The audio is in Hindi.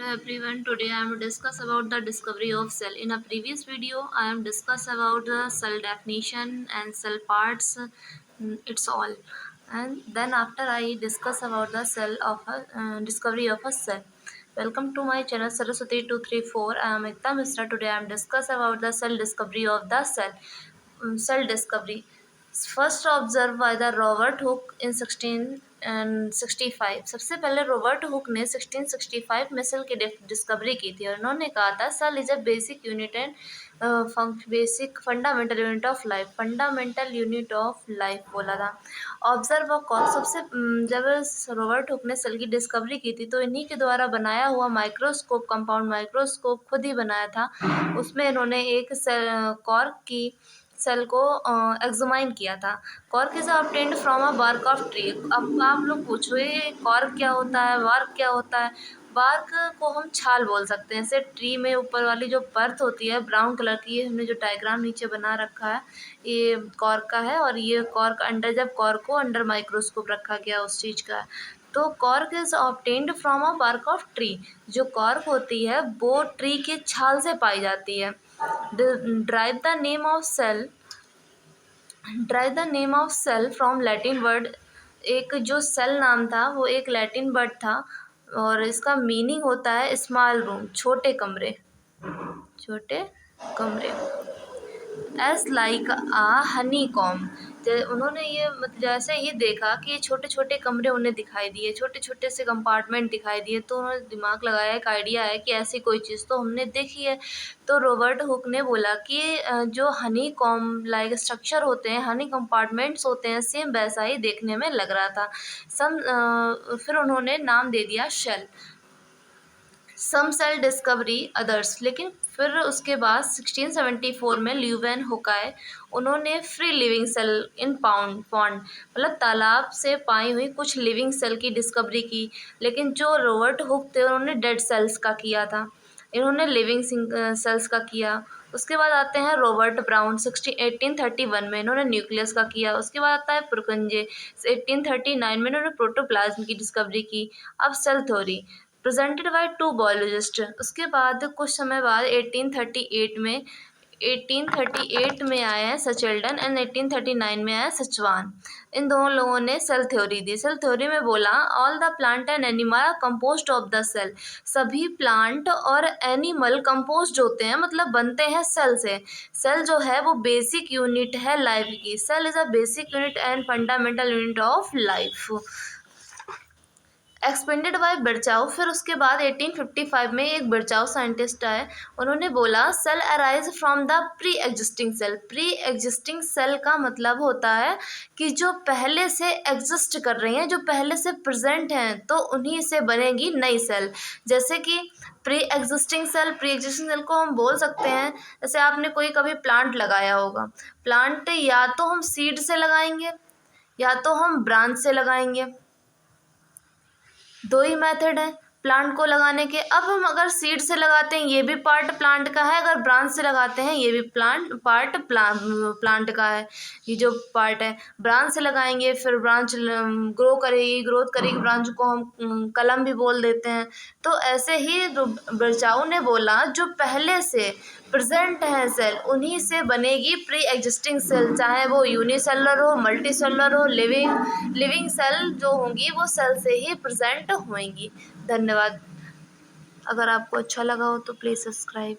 Hello everyone. Today I am to discuss about the discovery of cell. In a previous video, I am discuss about the cell definition and cell parts. It's all. And then after I discuss about the cell of a discovery of a cell. Welcome to my channel Saraswati 234. I am Ekta Misra. Today I am discuss about the cell discovery of the cell. Cell discovery. First observe by the Robert Hooke in 1665। सबसे पहले रॉबर्ट हुक ने 1665 में सेल की डिस्कवरी की थी और उन्होंने कहा था cell is a basic unit and basic fundamental unit of life. Fundamental unit of life बोला था। ऑब्जर्व ऑफ कॉज सबसे जब रॉबर्ट हुक ने सेल की डिस्कवरी की थी तो इन्हीं के द्वारा बनाया हुआ माइक्रोस्कोप, कंपाउंड माइक्रोस्कोप खुद ही बनाया था। उसमें इन्होंने एक सेल कॉर्क की सेल को एग्जामाइन किया था। Cork is obtained from a bark of tree. अब आप लोग पूछो ये कॉर्क क्या होता है, बार्क क्या होता है। बार्क को हम छाल बोल सकते हैं। जैसे ट्री में ऊपर वाली जो परत होती है ब्राउन कलर की, हमने जो डायग्राम नीचे बना रखा है ये कॉर्क का है, और ये कॉर्क अंडर, जब कॉर्क को अंडर माइक्रोस्कोप रखा गया उस चीज़ का। तो cork is obtained from a bark of tree. जो कॉर्क होती है वो ट्री की छाल से पाई जाती है। Drive the name of cell from Latin word. एक जो सेल नाम था वो एक लैटिन वर्ड था और इसका मीनिंग होता है स्मॉल रूम, छोटे कमरे। छोटे कमरे। एज लाइक आ हनी कॉम। उन्होंने ये जैसे ही देखा कि ये छोटे छोटे कमरे उन्हें दिखाई दिए, छोटे छोटे से कंपार्टमेंट दिखाई दिए, तो उन्होंने दिमाग लगाया, एक आइडिया है कि ऐसी कोई चीज़ तो हमने देखी है। तो रॉबर्ट हुक ने बोला कि जो हनी कॉम लाइक स्ट्रक्चर होते हैं, हनी कंपार्टमेंट्स होते हैं, सेम वैसा ही देखने में लग रहा था। फिर उन्होंने नाम दे दिया shell. Some cell discovery others. लेकिन फिर उसके बाद 1674 में ल्यूवेन हुकाय उन्होंने free living cell in pond मतलब तालाब से पाई हुई कुछ लिविंग सेल की डिस्कवरी की। लेकिन जो रॉबर्ट हुक थे उन्होंने डेड सेल्स का किया था, इन्होंने लिविंग सेल्स का किया। उसके बाद आते हैं रॉबर्ट ब्राउन 1831 में, इन्होंने न्यूक्लियस का किया। उसके बाद आता है पुरकंजे 1839 में, इन्होंने प्रोटोप्लाज्म की डिस्कवरी की। अब cell theory presented by two biologist. उसके बाद कुछ समय बाद 1838 में आए हैं सचेल्डन एंड 1839 में आया सचवान। इन दोनों लोगों ने सेल थ्योरी दी। सेल थ्योरी में बोला all the plant and animal are composed of the cell. सभी प्लांट और एनिमल कंपोज्ड होते हैं, मतलब बनते हैं सेल से। सेल जो है वो बेसिक यूनिट है लाइफ की। Cell is a basic unit and fundamental unit of life. Expanded by Virchow. फिर उसके बाद 1855 में एक बर्चाउ साइंटिस्ट आए, उन्होंने बोला cell arise from the pre existing cell. Pre existing cell का मतलब होता है कि जो पहले से एग्जिस्ट कर रही हैं, जो पहले से प्रेजेंट हैं, तो उन्हीं से बनेगी नई सेल। जैसे कि प्री एग्जिस्टिंग सेल को हम बोल सकते हैं, जैसे आपने कोई कभी प्लांट लगाया होगा। प्लांट या तो हम सीड से लगाएंगे या तो हम ब्रांच से लगाएंगे, दो ही मेथड है प्लांट को लगाने के। अब हम अगर सीड से लगाते हैं ये भी पार्ट प्लांट का है, अगर ब्रांच से लगाते हैं ये भी प्लांट का है। ये जो पार्ट है ब्रांच से लगाएंगे फिर ब्रांच ग्रोथ करेगी ब्रांच को हम कलम भी बोल देते हैं। तो ऐसे ही बर्चाउ ने बोला जो पहले से प्रेजेंट है सेल उन्हीं से बनेगी प्री एग्जिस्टिंग सेल, चाहे वो यूनिसेलुलर हो, मल्टी सेलुलर हो। लिविंग सेल जो होंगी वो सेल से ही प्रेजेंट होंगी। धन्यवाद। अगर आपको अच्छा लगा हो तो प्लीज़ सब्सक्राइब।